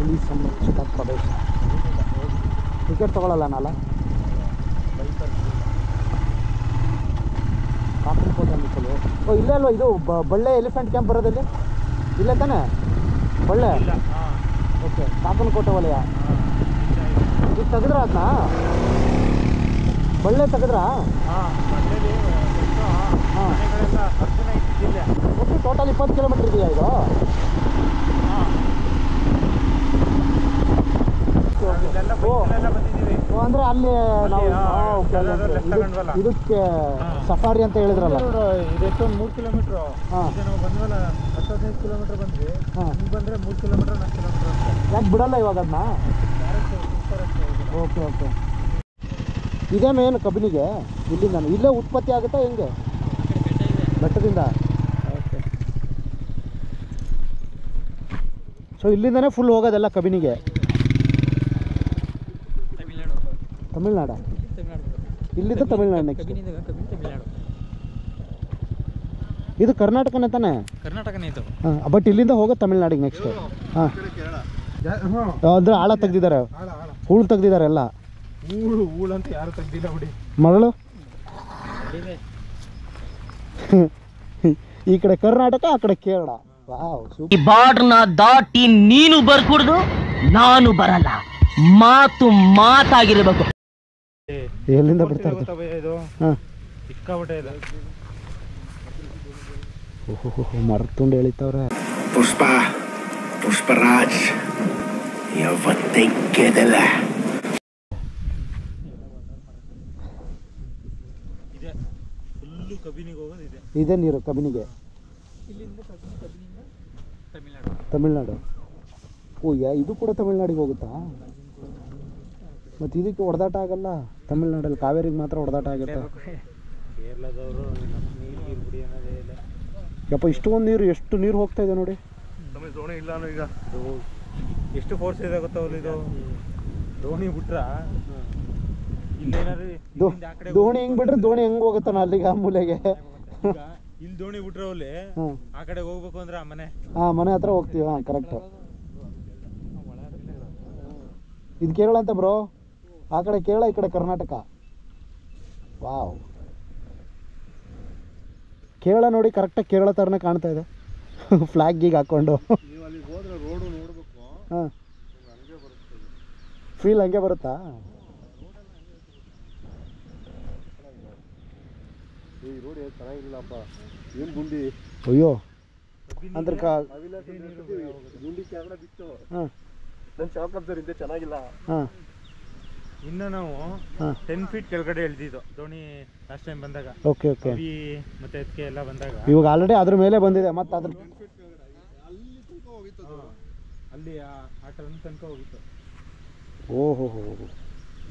ಹುಲಿ ಸಂರಕ್ಷಿತ ಪ್ರದೇಶ. ಟಿಕೆಟ್ ತೊಗೊಳ್ಳಲ್ಲ ನಾಲ. ಕಾಕನಕೋಟೆ ಅನ್ಕೊಳ್ಳು. ಓ ಇಲ್ಲೇ ಅಲ್ವಾ ಇದು ಬಳ್ಳೆ ಎಲಿಫೆಂಟ್ ಕ್ಯಾಂಪ್ ಬರೋದಲ್ಲಿ? ಇಲ್ಲೇ ತಾನೆ ಬಳ್ಳೆ? ಓಕೆ, ಕಾಕನಕೋಟೆ ವಲಯ. ಈಗ ತೆಗೆದ್ರ ಅದನ್ನ? ಬಳ್ಳೆ ತೆಗೆದ್ರಾ? ಓಕೆ, ಟೋಟಲ್ 20 ಕಿಲೋಮೀಟರ್ ಇದೆಯಾ ಇದು? ಅಂದರೆ ಅಲ್ಲಿ ನಾವು ಇದಕ್ಕೆ ಸಫಾರಿ ಅಂತ ಹೇಳಿದ್ರಲ್ಲ, ಇದೆಷ್ಟು 3 ಕಿಲೋಮೀಟ್ರು. ನಾವು ಬಂದ್ವಲ್ಲ 10-15 ಕಿಲೋಮೀಟರ್ ಬಂದ್ವಿ. ನೀವು ಬಂದರೆ 3 ಕಿಲೋಮೀಟರ್ 4 ಕಿಲೋಮೀಟರ್. ಯಾಕೆ ಬಿಡಲ್ಲ ಇವಾಗ ಅದನ್ನ? Okay okay. ಇದೇ ಮೇನ್ ಕಬಿನಿಗೆ ಇಲ್ಲಿಂದ ಇಲ್ಲೇ ಉತ್ಪತ್ತಿ ಆಗುತ್ತಾ ಹೆಂಗೆ? ಬೆಟ್ಟದಿಂದ. ಓಕೆ. ಸೊ ಇಲ್ಲಿಂದನೇ ಫುಲ್ ಹೋಗೋದೆಲ್ಲ ಕಬಿನಿಗೆ? ತಮಿಳ್ನಾಡು. ಇಲ್ಲಿಂದ ತಮಿಳ್ನಾಡು ನೆಕ್ಸ್ಟ್. ಇದು ಕರ್ನಾಟಕನೇ ತಾನೆ? ಕರ್ನಾಟಕನೇ ಇದು. ಹಾಂ, ಬಟ್ ಇಲ್ಲಿಂದ ಹೋಗೋದು ತಮಿಳ್ನಾಡಿಗೆ ನೆಕ್ಸ್ಟ್. ಹಾಂ, ಅಂದರೆ ಆಳ ತೆಗ್ದಿದ್ದಾರೆ, ಹೂಳು ತೆಗ್ದಿದ್ದಾರೆ ಎಲ್ಲ. ಹೂಳು ಅಂತ ಯಾರು ತೆಗ್ದಿಲ್ಲ ಬಿಡಿ. ಮರಳು ಈ ಕಡೆ ಕರ್ನಾಟಕ, ಆ ಕಡೆ ಕೇರಳ. ಈ ಬಾರ್ಡರ್ನ ದಾಟಿ ನೀನು ಬರ್ಕೂಡ್ದು, ನಾನು ಬರಲ್ಲ. ಮಾತು ಮಾತಾಗಿರ್ಬೇಕು. ಎಲ್ಲಿಂದ ಬಿಡ್ತಾರೆ ಇದು? ಹಾಂ, ಸಿಕ್ಕಾಬಿಟ್ಟೆ ಇದೆ. ಓಹೋ, ಮರ್ತುಂಡು ಎಳಿತವ್ರೆ. ಪುಷ್ಪರಾಜ್ ಯಾವತ್ತೇ ಗೆದಲ್ಲ. ಇದೇ ನೀರು ಕಬಿನಿಗೆ? ತಮಿಳ್ನಾಡು. ಓ ಇದು ಕೂಡ ತಮಿಳ್ನಾಡಿಗೆ ಹೋಗುತ್ತಾ? ಮತ್ತು ಇದಕ್ಕೆ ಹೊಡೆದಾಟ ಆಗಲ್ಲ ತಮಿಳ್ನಾಡಲ್ಲಿ? ಕಾವೇರಿಗೆ ಮಾತ್ರ ಹೊಡೆದಾಟ ಆಗುತ್ತೆ. ಕೇರಳದವರು ಯಪ್ಪ, ಇಷ್ಟೊಂದು ನೀರು, ಎಷ್ಟು ನೀರು ಹೋಗ್ತಾ ಇದೆ ನೋಡಿ. ದೋಣಿ ಇಲ್ಲ ಈಗ. ಎಷ್ಟು ಫೋರ್ಸ್ ಇದೆ ಗೊತ್ತಾಗಲ್ಲ ಇದು. ದೋಣಿ ಬಿಟ್ರ ದೋಣಿ ಹೆಂಗ್ ಬಿಟ್ರೆ ದೋಣಿ ಹೆಂಗ್ ಹೋಗುತ್ತಾನ ಅಲ್ಲಿಗೆ ಆ ಮೂಲೆಗೆ? ಇಲ್ಲಿ ದೋಣಿ ಬಿಟ್ರೆ ಅಲ್ಲಿ ಆ ಕಡೆ ಹೋಗ್ಬೇಕು ಅಂದ್ರೆ ಆ ಮನೆ ಹತ್ರ ಹೋಗ್ತೀವಿ. ಹಾಂ, ಕರೆಕ್ಟ್. ಇದು ಕೇರಳ ಅಂತ ಬ್ರೋ. ಆ ಕಡೆ ಕೇರಳ, ಈ ಕಡೆ ಕರ್ನಾಟಕ. ವಾವ್, ಕೇರಳ ನೋಡಿ, ಕರೆಕ್ಟಾಗಿ ಕೇರಳ ಥರನೇ ಕಾಣ್ತಾ ಇದೆ ಫ್ಲಾಗ್ ಗೀಗ್ ಹಾಕ್ಕೊಂಡು. ಹಾಂ, ಫೀಲ್ ಹಂಗೆ ಬರುತ್ತಾ? ಅಯ್ಯೋ, ಅಂದ್ರೆ ಚೆನ್ನಾಗಿಲ್ಲ. ಹಾಂ, ಇನ್ನು ನಾವು 10 ಫೀಟ್ ಕೆಳಗಡೆ ಎಳ್ದಿದ್ದು ದೋಣಿ ಲಾಸ್ಟ್ ಟೈಮ್ ಬಂದಾಗ. Okay okay. ಮತ್ತೆ ಅದಕ್ಕೆ ಎಲ್ಲ ಬಂದಾಗ ಇವಾಗ ಆಲ್ರೆಡಿ ಅದ್ರ ಮೇಲೆ ಬಂದಿದೆ. ಮತ್ತೆ ಅದ್ರ ಅಲ್ಲಿ ಆ ಟರ್ನ್ ತನಕ ಹೋಗಿತ್ತು. ಓಹೋ,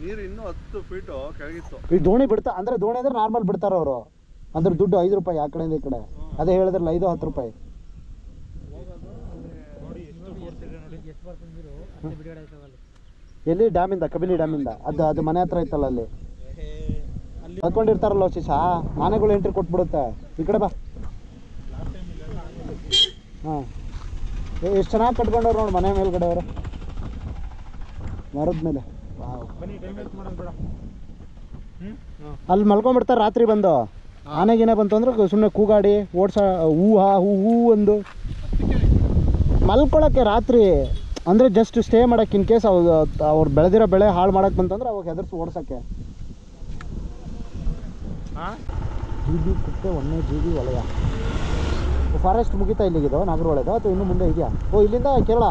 ನೀರು ಇನ್ನೂ 10 ಫೀಟ್ ಕೆಳಗಿತ್ತು. ಈ ದೋಣಿ ಬಿಡ್ತಾ ಅಂದ್ರೆ ದೋಣಿ ಅಂದ್ರೆ ನಾರ್ಮಲ್ ಬಿಡ್ತಾರ ಅವರು, ಅಂದ್ರೆ ದುಡ್ಡು 5 ರೂಪಾಯಿ ಆ ಕಡೆಯಿಂದ ಈ ಕಡೆ. ಅದೇ ಹೇಳಿದ್ರಲ್ಲ 5-10 ರೂಪಾಯಿ. ಎಲ್ಲಿ? ಡ್ಯಾಮಿಂದ, ಕಬಿನಿ ಡ್ಯಾಮಿಂದ. ಅದು ಮನೆ ಹತ್ರ ಇತ್ತಲ್ಲ ಅಲ್ಲಿ ಕಳ್ಕೊಂಡಿರ್ತಾರಲ್ಲ ಶಿಶಾ, ಆನೆಗಳು ಎಂಟ್ರಿ ಕೊಟ್ಬಿಡುತ್ತೆ. ಈ ಕಡೆ ಬಾ. ಹಾಂ, ಎಷ್ಟು ಚೆನ್ನಾಗಿ ಕಟ್ಕೊಂಡವ್ರು ನೋಡಿ ಮನೆ ಮೇಲ್ಗಡೆ ಅವರು, ಮರದ ಮೇಲೆ. ಅಲ್ಲಿ ಮಲ್ಕೊಂಡ್ಬಿಡ್ತಾರೆ ರಾತ್ರಿ ಬಂದು. ಆನೆಗಿನೇ ಬಂತು ಅಂದ್ರೆ ಸುಮ್ಮನೆ ಕೂಗಾಡಿ ಹೂ ಒಂದು ಮಲ್ಕೊಳಕ್ಕೆ ರಾತ್ರಿ. ಅಂದರೆ ಜಸ್ಟ್ ಸ್ಟೇ ಮಾಡೋಕ್ಕೆ, ಇನ್ ಕೇಸ್ ಅವ್ರು ಬೆಳೆದಿರೋ ಬೆಳೆ ಹಾಳು ಮಾಡೋಕ್ಕೆ ಬಂತಂದ್ರೆ ಅವಾಗ ಹೆದರ್ಸಿ ಓಡಿಸೋಕ್ಕೆ. GB ಕುಕ್ಕೆ ವನ್ಯಜೀವಿ ವಲಯ. ಫಾರೆಸ್ಟ್ ಮುಗಿತಾ ಇಲ್ಲಿಗಿದು ನಾಗರಹೊಳೆದು ಅಥವಾ ಇನ್ನೂ ಮುಂದೆ ಇದೆಯಾ? ಓ, ಇಲ್ಲಿಂದ ಕೇರಳ.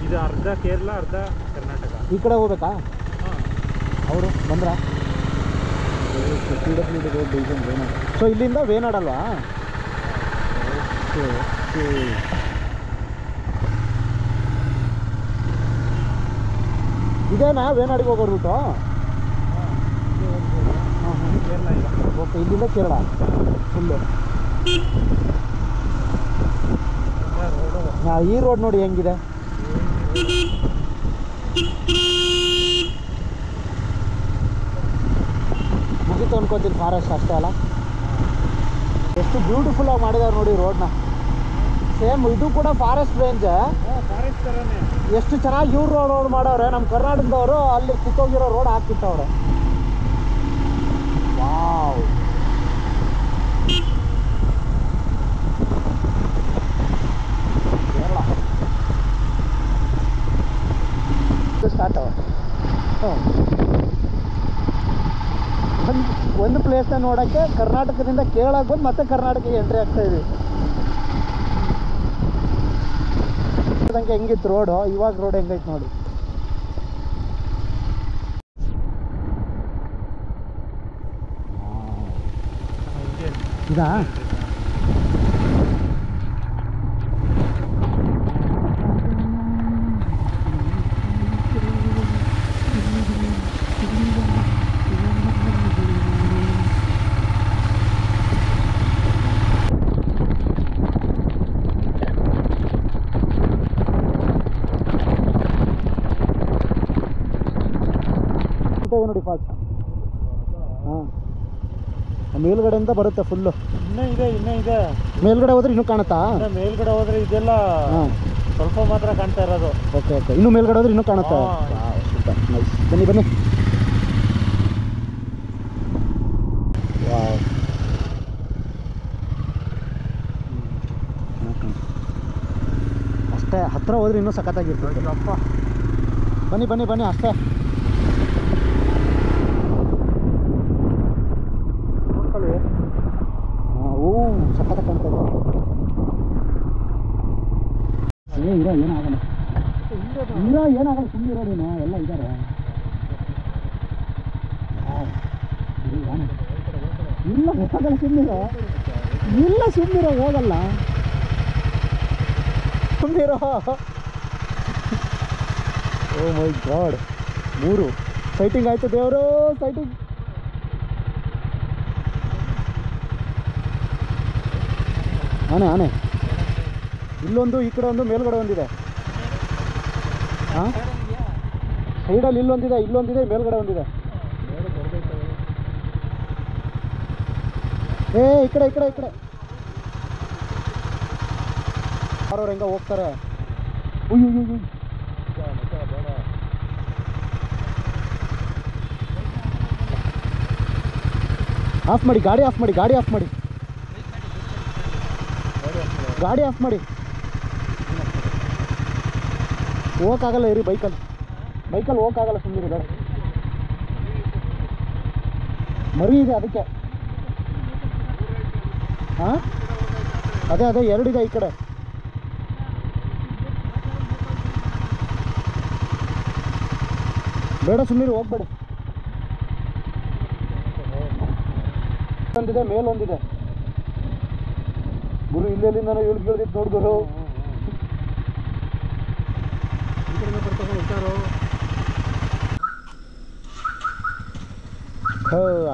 ಇದು ಅರ್ಧ ಕೇರಳ, ಅರ್ಧ ಕರ್ನಾಟಕ. ಈ ಕಡೆ ಹೋಗ್ಬೇಕಾ? ಅವರು ಬಂದ್ರ? ಸೊ ಇಲ್ಲಿಂದ ವೇನಾಡ್ ಅಲ್ವಾ? ಇದೇನಾ ವೇನಾಡಿಗೆ ಹೋಗೋ ರೂಟು? ಓಕೆ, ಇಲ್ಲಿಂದ ಕೇರಳ ಫುಲ್ಲು. ಈ ರೋಡ್ ನೋಡಿ ಹೆಂಗಿದೆ. ಮುಗಿತು ಅನ್ಕೋತೀನಿ ಫಾರೆಸ್ಟ್ ಅಷ್ಟೇ ಅಲ್ಲ. ಎಷ್ಟು ಬ್ಯೂಟಿಫುಲ್ ಆಗಿ ಮಾಡಿದಾರೆ ನೋಡಿ ರೋಡ್ನ. ಸೇಮ್ ಇದು ಕೂಡ ಫಾರೆಸ್ಟ್ ರೇಂಜ್. ಫಾರೆಸ್ಟ್ ಥರನೇ. ಎಷ್ಟು ಚೆನ್ನಾಗಿ ಇವ್ರು ರೋಡ್ ಮಾಡವ್ರೆ. ನಮ್ಮ ಕರ್ನಾಟಕದವರು ಅಲ್ಲಿ ಕಿತ್ತೋಗಿರೋ ರೋಡ್ ಹಾಕ್ಬಿಟ್ಟವ್ರೆ. ವಾವ್. ಸ್ಟಾರ್ಟ್ ಒಂದು ಪ್ಲೇಸ್ನ ನೋಡೋಕ್ಕೆ ಕರ್ನಾಟಕದಿಂದ ಕೇರಳಕ್ಕೆ ಬಂದು ಮತ್ತೆ ಕರ್ನಾಟಕಕ್ಕೆ ಎಂಟ್ರಿ ಆಗ್ತಾ ಇದೀವಿ. ಹೆಂಗಿತ್ತು ರೋಡು, ಇವಾಗ ರೋಡ್ ಹೆಂಗೈತೆ ನೋಡಿ. ಇದಾ ನೋಡಿ ಫಾಲ್ಸ್. ಹಾಂ, ಮೇಲ್ಗಡೆಯಿಂದ ಬರುತ್ತೆ ಫುಲ್ಲು. ಇನ್ನೂ ಇದೆ. ಮೇಲ್ಗಡೆ ಹೋದ್ರೆ ಇನ್ನೂ ಕಾಣುತ್ತಾ? ಮೇಲ್ಗಡೆ ಹೋದ್ರೆ ಇದೆಲ್ಲ ಸ್ವಲ್ಪ ಮಾತ್ರ ಕಾಣ್ತಾ ಇರೋದು. ಓಕೆ. ಇನ್ನೂ ಮೇಲ್ಗಡೆ ಹೋದ್ರೆ ಇನ್ನೂ ಕಾಣುತ್ತಾ? ಬನ್ನಿ ಬನ್ನಿ. ಅಷ್ಟೇ, ಹತ್ರ ಹೋದ್ರೆ ಇನ್ನೂ ಸಖತ್ತಾಗಿರ್ತದೆ. ಅಪ್ಪ ಬನ್ನಿ ಬನ್ನಿ ಬನ್ನಿ, ಅಷ್ಟೇ. ಓ, ಸಖತ್ತ ಕಾಣ್ತಾ ಇದೆ. ಏನಾಗಲ್ಲ ಸುಮ್ಮನೆ ಇರೋ ನೀನು, ಎಲ್ಲ ಇದ್ದಾರೆ. ಇಲ್ಲ ಗೊತ್ತಾಗಲ್ಲ, ಸುಮ್ಮನಿರೋ ಹೋಗಲ್ಲ, ಸುಮ್ಮನಿರೋ. ಓ ಮೈ ಗಾಡ್, 3 ಸೈಟಿಂಗ್ ಆಯ್ತು ದೇವರು, ಸೈಟಿಂಗ್. ಆನೆ ಇಲ್ಲೊಂದು, ಈ ಕಡೆ ಒಂದು, ಮೇಲ್ಗಡೆ ಒಂದಿದೆ. ಹಾಂ, ಸೈಡಲ್ಲಿ ಇಲ್ಲೊಂದಿದೆ, ಮೇಲ್ಗಡೆ ಒಂದಿದೆ. ಈ ಕಡೆ ಅವ್ರವ್ರು ಹೆಂಗ ಹೋಗ್ತಾರೆ. ಆಫ್ ಮಾಡಿ, ಗಾಡಿ ಆಫ್ ಮಾಡಿ. ಹೋಗೋಕ್ಕಾಗಲ್ಲ ಇರಿ, ಬೈಕಲ್ಲಿ ಹೋಗೋಕ್ಕಾಗಲ್ಲ, ಸುಮ್ಮನೆ ಬೇಡ. ಮರಿ ಇದೆ ಅದಕ್ಕೆ. ಹಾಂ, ಅದೇ 2 ಇದೆ ಈ ಕಡೆ. ಬೇಡ ಸುಮ್ಮನೆ ಹೋಗ್ಬೇಡಿ. ಒಂದಿದೆ, ಮೇಲೊಂದಿದೆ. ಗುರು ಇಲ್ಲೆಲ್ಲಿಂದ ಇಳ್ದಿತ್ತು ನೋಡಿ ಗುರು.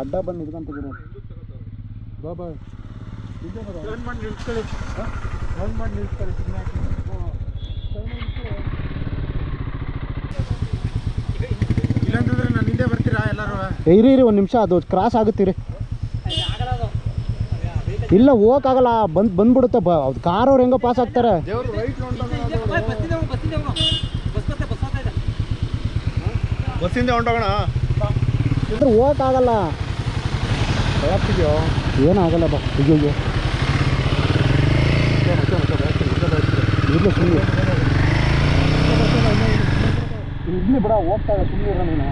ಅಡ್ಡ ಬಂದು ನಿಂತ್ಕೊಂತ ಗುರು. ಬಾಬಾ ಇಲ್ಲಂತಂದ್ರೆ ನಾನು ಹಿಂದೆ ಬರ್ತೀರಾ ಎಲ್ಲರೂ? ಇರಿ ಒಂದು ನಿಮಿಷ, ಅದು ಕ್ರಾಸ್ ಆಗುತ್ತೀರಿ. ಇಲ್ಲ ಹೋಗಕ್ಕಾಗಲ್ಲ, ಬಂದ್ಬಿಡುತ್ತೆ. ಕಾರ್ ಅವ್ರು ಹೆಂಗೋ ಪಾಸ್ ಆಗ್ತಾರೆ. ಬಸ್ಸಿಂದ ಹೊಂಟೋಗೋಣ ಅಂದ್ರೆ ಹೋಗಕ್ಕಾಗಲ್ಲ. ಏನಾಗಲ್ಲ ಬಾ. ಅಯ್ಯೋ ಇಲ್ಲ ಸುಮ್ಮನೆ ಇರ್ಲಿ ಬಿಡ, ಹೋಗ್ತಾ ಇದೆ, ಸುಮ್ಮನೆ ಇರೋ ನೀನು.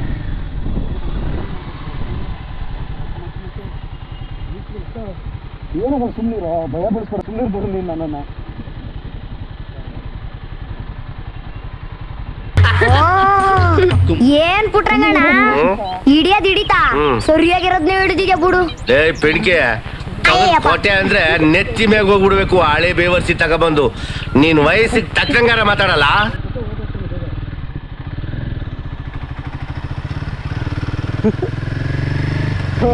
ಏನಾಗಲ್ಲ ಸುಮ್ಮನೆ ಇರೋ, ಭಯ ಬಿಡಿಸ್ಬೇಡ, ಸುಮ್ಮನೆ ಇರ್ಬೋದು ನೀನು ನನ್ನನ್ನು. ಏನ್ ಪುಟ್ರಂಗಣ್ಣ ಹಿಡಿಯೋದ್ ಹಿಡಿತಾ, ಸರಿಯಾಗಿರೋದ್ನೇ ಹಿಡಿದಿದ್ಯಾ ಬಿಡು. ಪಿಡಿಕೆ ಕೋಟೆ ಅಂದ್ರೆ ನೆತ್ತಿ ಮ್ಯಾಗ ಹೋಗ್ಬಿಡ್ಬೇಕು. ಹಳೆ ಬೇವರ್ಸಿ ತಗೊಬಂದು ನೀನ್ ವಯಸ್ಸಿಗೆ ತಕ್ಕಂಗಾರ ಮಾತಾಡಲ್ಲ.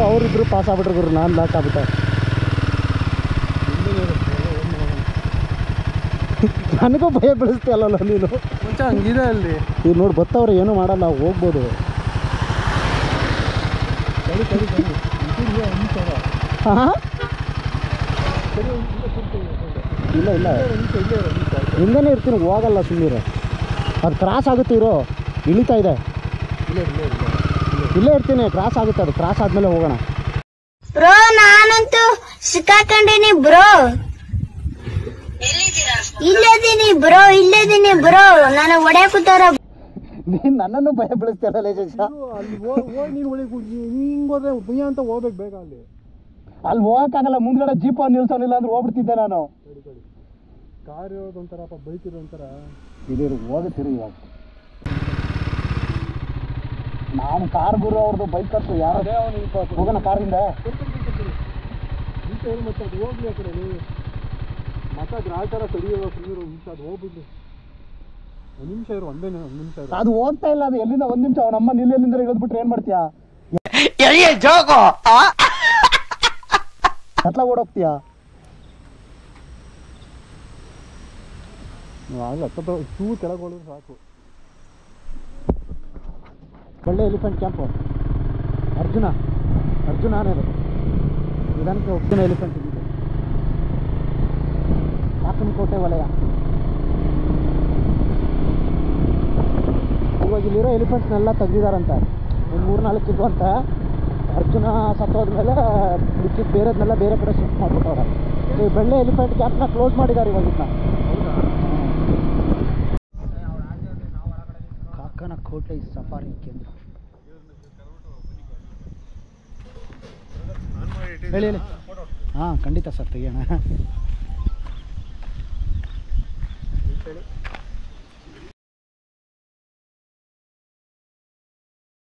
ಅವರಿಬ್ರು ಪಾಸ್ ಆಗ್ಬಿಟ್ರು ಗುರು, ನಾನು ಲಾಕ್ ಆಗ್ಬಿಟ್ಟೆ. ನನಗೂ ಭಯ ಬೀಳಿಸ್ತೀಯಲ್ಲ ನೀನು. ಹಂಗಿದೆ ಅಲ್ಲಿ. ಈಗ ನೋಡಿ ಬತ್ತವ್ರೆ, ಏನೂ ಮಾಡಲ್ಲ, ಹೋಗ್ಬೋದು. ಹಾಂ ಇಲ್ಲ ಇಲ್ಲ ಹಿಂಗೇನೆ ಇರ್ತೀನಿ, ಹೋಗಲ್ಲ ಸುಮ್ಮನೆ. ಅದು ಕ್ರಾಸ್ ಆಗುತ್ತೆ, ಇರೋ ಇಳಿತಾ ಇದೆ. ಇಲ್ಲೇ ಇರ್ತೀನಿ, ಕ್ರಾಸ್ ಆಗುತ್ತೆ. ಅದು ಕ್ರಾಸ್ ಆದ್ಮೇಲೆ ಹೋಗೋಣ. ಬ್ರೋ ನಾನಂತೂ ಸಿಕ್ಕಾಕೊಂಡಿನಿ ಬ್ರೋ. ಇಲ್ಲದೀನಿ ಬ್ರೋ ನಾನು ಹೊಡೆಯ ಕೂತಾರ. ನೀನು ನನ್ನನ್ನು ಭಯ ಬೀಳಿಸ್ತಾರಲ್ಲ ಶೇಷ. ಅಲ್ಲಿ ಹೋಗಿ ನೀನು ಒಳಗೆ ಹಿಂಗೆ ಹೋದ್ರೆ ಭಯ ಅಂತ ಹೋಗ್ಬೇಕು ಬೇಗ. ಅಲ್ಲಿ ಹೋಗಕ್ಕಾಗಲ್ಲ, ಮುಂದ್ಗಡೆ ಜೀಪ್ ನಿಲ್ಸೋನಿಲ್ಲ ಅಂದ್ರೆ ಹೋಗ್ಬಿಡ್ತಿದ್ದೆ ನಾನು. ಕಾರ್ ಇರೋದು ಒಂಥರಪ್ಪ, ಬೈಕ್ ಇರೋ ಒಂಥರ. ಇದಿರು ಹೋಗುತ್ತೀರಿ ಇವಾಗ. ನಾನು ಕಾರ್ ಗುರು ಅವ್ರದ್ದು ಬೈಕ್ ಕಟ್ಟು ಯಾರು ಹೋಗೋಣ ಕಾರಿಂದ. ಮತ್ತೆ ಅದು ಹೋಗ್ಲಿ ಆ ಕಡೆ ಮಾತಾಡ್ರೆ ಆ ಥರ ತಡಿಯೋ ನೀರು ನಿಮಿಷ ಅದು ಹೋಗ್ಬಿಡ್ಲಿ. ಒಂದು ನಿಮಿಷ ಇರು, ಒಂದು ನಿಮಿಷ ಇರು. ಅದು ಹೋಗ್ತಾ ಇಲ್ಲ. ಅದು ಎಲ್ಲಿಂದ ಒಂದು ನಿಮಿಷ ಅವನಮ್ಮ ನಿಲ್ಲೆಲ್ಲಿಂದ ಇಳಿದ್ಬಿಟ್ರೆ ಏನ್ ಮಾಡ್ತೀಯಾ? ಕತ್ಲ ಓಡೋಗ್ತೀಯಾ? ಆಗಲ್ಲ, ಚೂ ಕೆಳಗೆ ಹೋದ್ರೆ ಸಾಕು. ಒಳ್ಳೆ ಎಲಿಫೆಂಟ್ ಕ್ಯಾಂಪು. ಅರ್ಜುನ ಆನೆದು ನಿಧಾನಕ್ಕೆ ಅರ್ಜುನ ಎಲಿಫೆಂಟ್ ಇದೆ. ಕಾಕನಕೋಟೆ ವಲಯ. ಇವಾಗ ಇಲ್ಲಿರೋ ಎಲಿಫೆಂಟ್ಸ್ನೆಲ್ಲ ತೆಗ್ದಿದಾರಂತೆ. ಒಂದು 3-4 ಇದ್ದು ಅಂತ. ಅರ್ಜುನ ಸತ್ತೋದ್ಮೇಲೆ ಮಿಕ್ಕಿದ್ದು ಬೇರೆದನ್ನೆಲ್ಲ ಬೇರೆ ಕಡೆ ಶಿಫ್ಟ್ ಮಾಡ್ಬಿಟ್ಟವ್ರೆ. ಈ ಬೆಳ್ಳೆ ಎಲಿಫೆಂಟ್ ಕ್ಯಾಂಪ್ನ ಕ್ಲೋಸ್ ಮಾಡಿದ್ದಾರೆ ಇವಾಗ. ಇದನ್ನ ಕಾಕನಕೋಟೆ ಸಫಾರಿ ಕೇಂದ್ರ. ಹೇಳಿ. ಹಾಂ ಖಂಡಿತ ಸರ್, ತೆಗಿಯೋಣ.